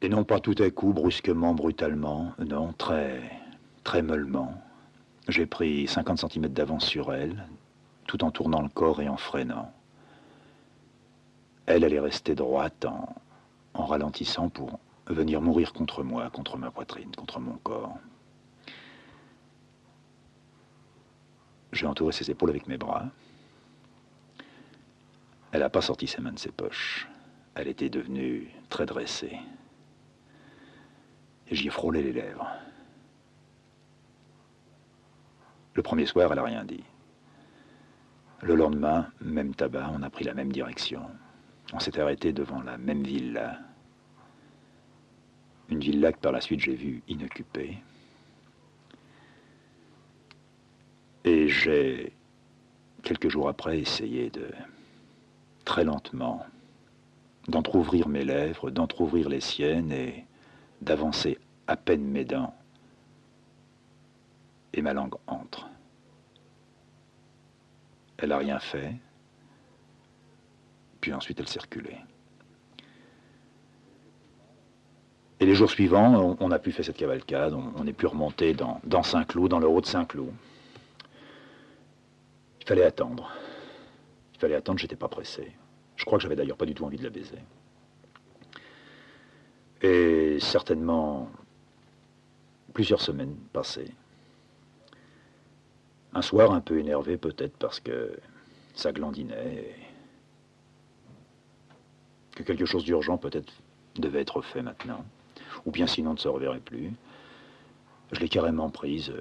Et non pas tout à coup, brusquement, brutalement, non, très mollement. J'ai pris 50 centimètres d'avance sur elle, tout en tournant le corps et en freinant. Elle est restée droite en ralentissant pour venir mourir contre moi, contre ma poitrine, contre mon corps. J'ai entouré ses épaules avec mes bras. Elle n'a pas sorti ses mains de ses poches. Elle était devenue très dressée. Et j'y ai frôlé les lèvres. Le premier soir, elle n'a rien dit. Le lendemain, même tabac, on a pris la même direction. On s'est arrêté devant la même villa. Une villa que par la suite j'ai vue inoccupée. Et j'ai, quelques jours après, essayé de, très lentement, d'entr'ouvrir mes lèvres, d'entr'ouvrir les siennes et d'avancer à peine mes dents. Et ma langue entre. Elle n'a rien fait. Puis ensuite, elle s'est reculée. Et les jours suivants, on n'a plus fait cette cavalcade, on n'est plus remonté dans Saint-Cloud, dans le haut de Saint-Cloud. Il fallait attendre. Il fallait attendre, j'étais pas pressé. Je crois que j'avais d'ailleurs pas du tout envie de la baiser. Et certainement, plusieurs semaines passées. Un soir un peu énervé peut-être parce que ça glandinait et que quelque chose d'urgent peut-être devait être fait maintenant, ou bien sinon on ne se reverrait plus. Je l'ai carrément prise,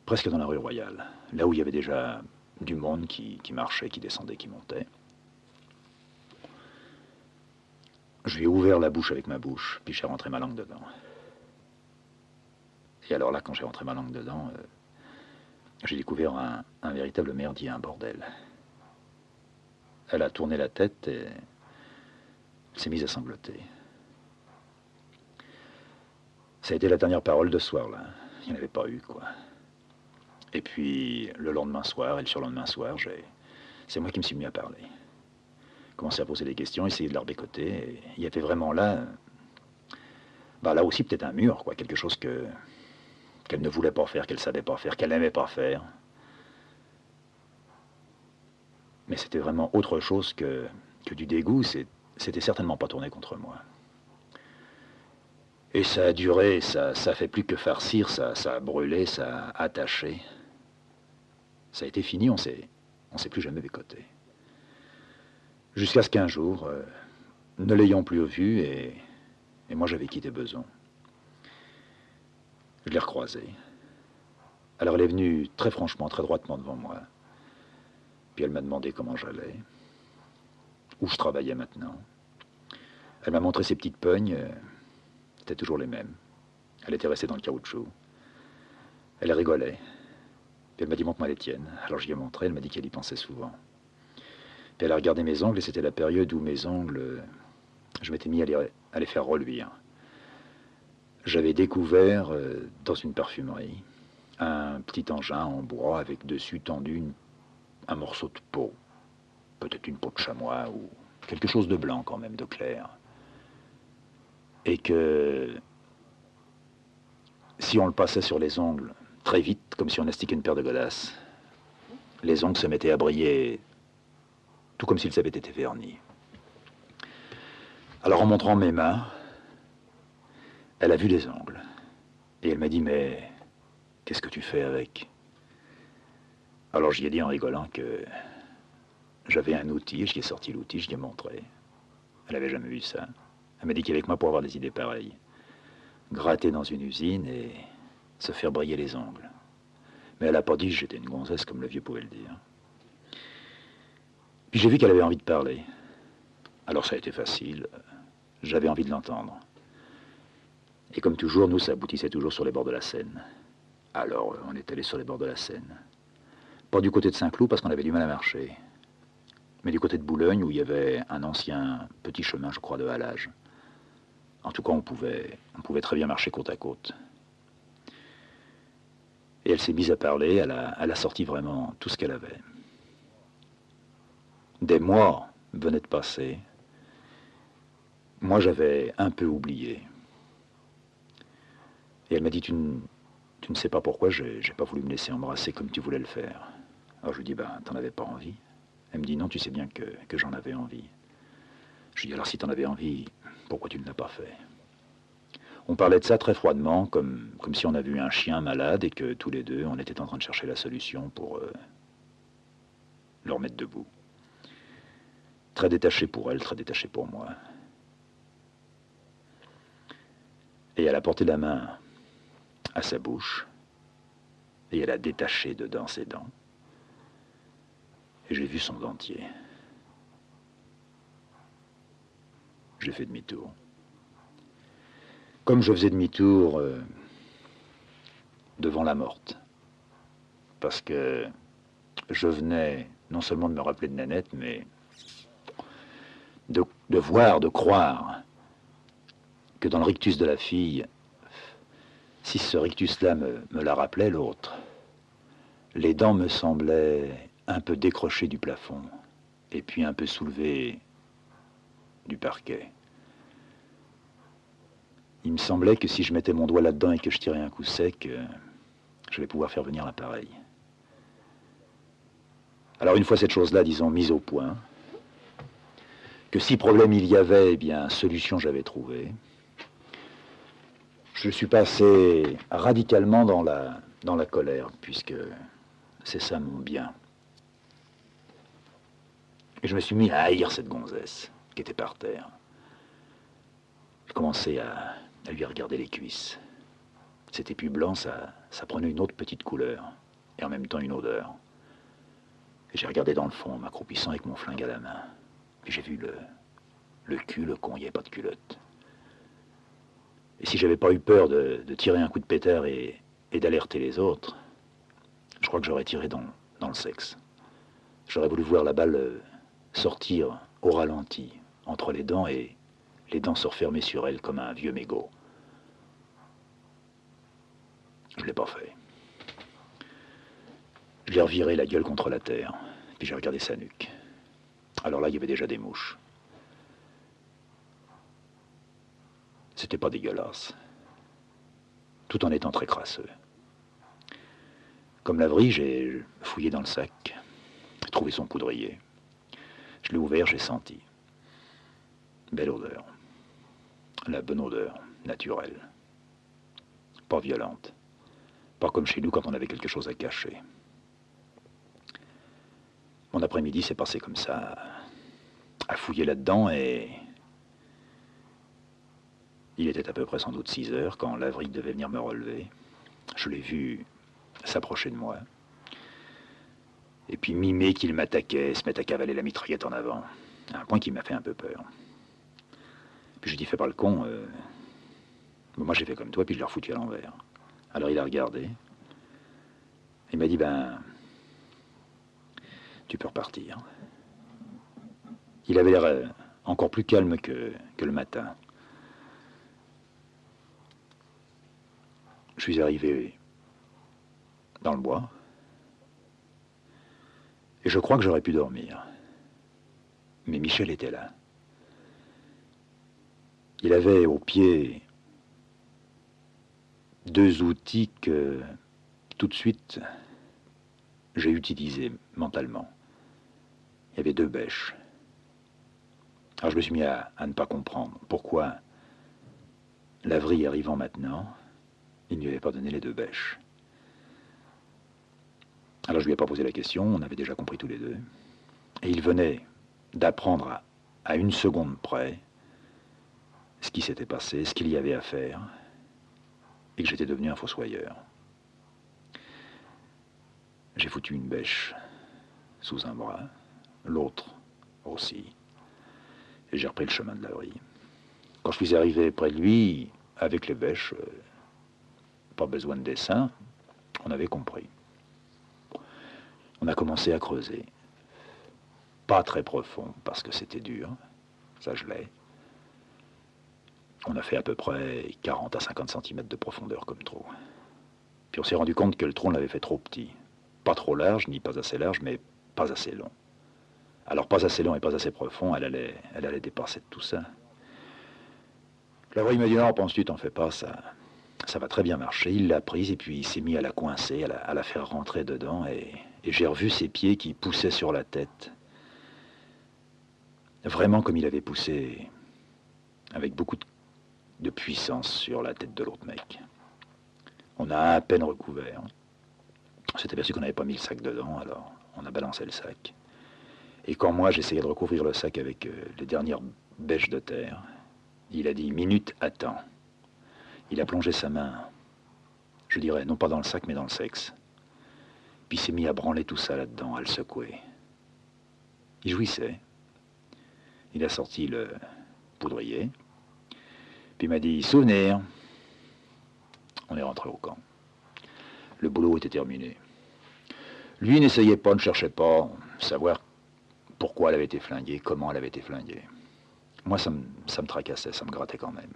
presque dans la rue Royale, là où il y avait déjà du monde qui marchait, qui descendait, qui montait. Je lui ai ouvert la bouche avec ma bouche, puis j'ai rentré ma langue dedans. Et alors là, quand j'ai rentré ma langue dedans, j'ai découvert un véritable merdier, un bordel. Elle a tourné la tête et elle s'est mise à sangloter. Ça a été la dernière parole de ce soir-là. Il n'y en avait pas eu, quoi. Et puis, le lendemain soir et le surlendemain soir, c'est moi qui me suis mis à parler. Commencé à poser des questions, essayer de la rebécoter. Et il y avait vraiment là, là aussi peut-être un mur, quoi, quelque chose qu'elle ne voulait pas faire, qu'elle savait pas faire, qu'elle n'aimait pas faire. Mais c'était vraiment autre chose que du dégoût. C'était certainement pas tourné contre moi. Et ça a duré, ça fait plus que farcir, ça a brûlé, ça a attaché. Ça a été fini, on s'est plus jamais bécoté. Jusqu'à ce qu'un jour, ne l'ayant plus vu, et moi j'avais quitté Besançon. Je l'ai recroisée. Alors elle est venue très franchement, très droitement devant moi. Puis elle m'a demandé comment j'allais, où je travaillais maintenant. Elle m'a montré ses petites pognes, c'était toujours les mêmes. Elle était restée dans le caoutchouc. Elle rigolait. Puis elle m'a dit montre-moi les tiennes. Alors je lui ai montré, elle m'a dit qu'elle y pensait souvent. Puis elle a regardé mes ongles et c'était la période où mes ongles, je m'étais mis à les faire reluire. J'avais découvert dans une parfumerie un petit engin en bois avec dessus tendu un morceau de peau. Peut-être une peau de chamois ou quelque chose de blanc quand même, de clair. Et que si on le passait sur les ongles très vite, comme si on astiquait une paire de godasses, les ongles se mettaient à briller tout comme s'ils avaient été vernis. Alors en montrant mes mains, elle a vu les ongles. Et elle m'a dit, mais qu'est-ce que tu fais avec? Alors j'y ai dit en rigolant que j'avais un outil, je lui ai sorti l'outil, je lui ai montré. Elle n'avait jamais vu ça. Elle m'a dit qu'avec moi pour avoir des idées pareilles. Gratter dans une usine et se faire briller les ongles. Mais elle n'a pas dit que j'étais une gonzesse comme le vieux pouvait le dire. Puis j'ai vu qu'elle avait envie de parler. Alors ça a été facile. J'avais envie de l'entendre. Et comme toujours, nous, ça aboutissait toujours sur les bords de la Seine. Alors, on est allé sur les bords de la Seine. Pas du côté de Saint-Cloud, parce qu'on avait du mal à marcher. Mais du côté de Boulogne, où il y avait un ancien petit chemin, je crois, de halage. En tout cas, on pouvait très bien marcher côte à côte. Et elle s'est mise à parler, elle a sorti vraiment tout ce qu'elle avait. Des mois venaient de passer. Moi, j'avais un peu oublié. Et elle m'a dit, tu ne sais pas pourquoi, j'ai pas voulu me laisser embrasser comme tu voulais le faire. Alors je lui dis, ben, t'en avais pas envie. Elle me dit, non, tu sais bien que j'en avais envie. Je lui dis, alors si t'en avais envie, pourquoi tu ne l'as pas fait? On parlait de ça très froidement, comme si on avait eu un chien malade et que tous les deux, on était en train de chercher la solution pour le remettre debout. Très détaché pour elle, très détaché pour moi. Et elle a porté la main à sa bouche, et elle a détaché dedans ses dents. Et j'ai vu son dentier. J'ai fait demi-tour. Comme je faisais demi-tour devant la morte. Parce que je venais non seulement de me rappeler de Nanette, mais de voir, de croire que dans le rictus de la fille, si ce rictus-là me la rappelait, l'autre, les dents me semblaient un peu décrochées du plafond, et puis un peu soulevées du parquet. Il me semblait que si je mettais mon doigt là-dedans et que je tirais un coup sec, j'allais pouvoir faire venir l'appareil. Alors une fois cette chose-là, disons, mise au point, que si problème il y avait, eh bien, solution j'avais trouvé, je suis passé radicalement dans la colère, puisque c'est ça mon bien. Et je me suis mis à haïr cette gonzesse qui était par terre. Je commençais à lui regarder les cuisses. C'était plus blanc, ça prenait une autre petite couleur, et en même temps une odeur. Et j'ai regardé dans le fond, m'accroupissant avec mon flingue à la main. Puis j'ai vu le cul, le con, il n'y avait pas de culotte. Et si j'avais pas eu peur de tirer un coup de pétard et d'alerter les autres, je crois que j'aurais tiré dans le sexe. J'aurais voulu voir la balle sortir au ralenti, entre les dents, et les dents se refermer sur elle comme un vieux mégot. Je ne l'ai pas fait. Je l'ai reviré la gueule contre la terre, puis j'ai regardé sa nuque. Alors là, il y avait déjà des mouches. C'était pas dégueulasse, tout en étant très crasseux. Comme Lavry, j'ai fouillé dans le sac, trouvé son poudrier. Je l'ai ouvert, j'ai senti. Belle odeur. La bonne odeur, naturelle. Pas violente. Pas comme chez nous quand on avait quelque chose à cacher. Mon après-midi s'est passé comme ça, à fouiller là-dedans, et il était à peu près sans doute 6 heures quand Lavry devait venir me relever. Je l'ai vu s'approcher de moi. Et puis mimer qu'il m'attaquait, se mettre à cavaler la mitraillette en avant. À un point qui m'a fait un peu peur. Puis j'ai dit, fais pas le con. Moi j'ai fait comme toi, puis je l'ai refoutu à l'envers. Alors il a regardé. Il m'a dit, ben, tu peux repartir. Il avait l'air encore plus calme que le matin. Je suis arrivé dans le bois. Et je crois que j'aurais pu dormir. Mais Michel était là. Il avait au pied 2 outils que, tout de suite, j'ai utilisés mentalement. Il y avait 2 bêches. Alors je me suis mis à ne pas comprendre pourquoi Lavry arrivant maintenant, il ne lui avait pas donné les 2 bêches. Alors je lui ai pas posé la question, on avait déjà compris tous les deux. Et il venait d'apprendre à 1 seconde près ce qui s'était passé, ce qu'il y avait à faire, et que j'étais devenu un fossoyeur. J'ai foutu une bêche sous un bras, l'autre aussi, et j'ai repris le chemin de Lavry. Quand je suis arrivé près de lui, avec les bêches, pas besoin de dessin, on avait compris. On a commencé à creuser. Pas très profond, parce que c'était dur, ça gelait. On a fait à peu près 40 à 50 cm de profondeur comme trou. Puis on s'est rendu compte que le trou, on l'avait fait trop petit. Pas trop large, ni pas assez large, mais pas assez long. Alors pas assez long et pas assez profond, elle allait dépasser de tout ça. La vraie, il m'a dit, non, penses-tu, t'en fais pas, ça va très bien marcher. Il l'a prise et puis il s'est mis à la coincer, à la faire rentrer dedans et j'ai revu ses pieds qui poussaient sur la tête. Vraiment comme il avait poussé avec beaucoup de puissance sur la tête de l'autre mec. On a à peine recouvert. On s'est aperçu qu'on n'avait pas mis le sac dedans, alors on a balancé le sac. Et quand moi j'essayais de recouvrir le sac avec les dernières bêches de terre, il a dit minute, attends. Il a plongé sa main, je dirais, non pas dans le sac mais dans le sexe. Puis il s'est mis à branler tout ça là-dedans, à le secouer. Il jouissait. Il a sorti le poudrier. Puis il m'a dit souvenir. On est rentré au camp. Le boulot était terminé. Lui n'essayait pas, ne cherchait pas savoir pourquoi elle avait été flinguée, comment elle avait été flinguée. Moi, ça me tracassait, ça me grattait quand même.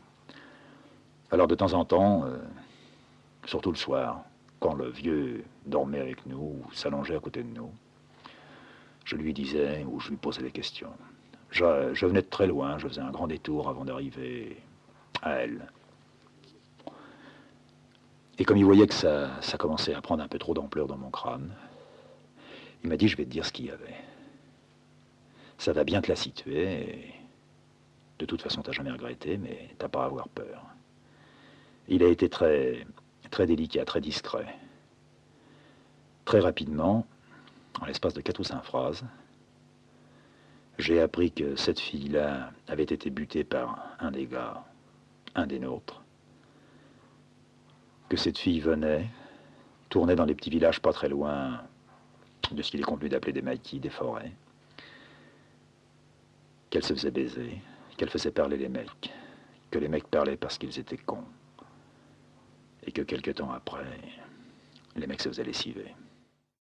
Alors de temps en temps, surtout le soir, quand le vieux dormait avec nous ou s'allongeait à côté de nous, je lui disais ou je lui posais des questions. Je venais de très loin, je faisais un grand détour avant d'arriver à elle. Et comme il voyait que ça commençait à prendre un peu trop d'ampleur dans mon crâne, il m'a dit, je vais te dire ce qu'il y avait. Ça va bien te la situer, et de toute façon, t'as jamais regretté, mais t'as pas à avoir peur. Il a été très, très délicat, très discret. Très rapidement, en l'espace de 4 ou 5 phrases, j'ai appris que cette fille-là avait été butée par un des gars, un des nôtres, que cette fille venait, tournait dans les petits villages pas très loin de ce qu'il est convenu d'appeler des maquis, des forêts, qu'elle se faisait baiser, qu'elle faisait parler les mecs, que les mecs parlaient parce qu'ils étaient cons, et que quelque temps après, les mecs se faisaient lessiver.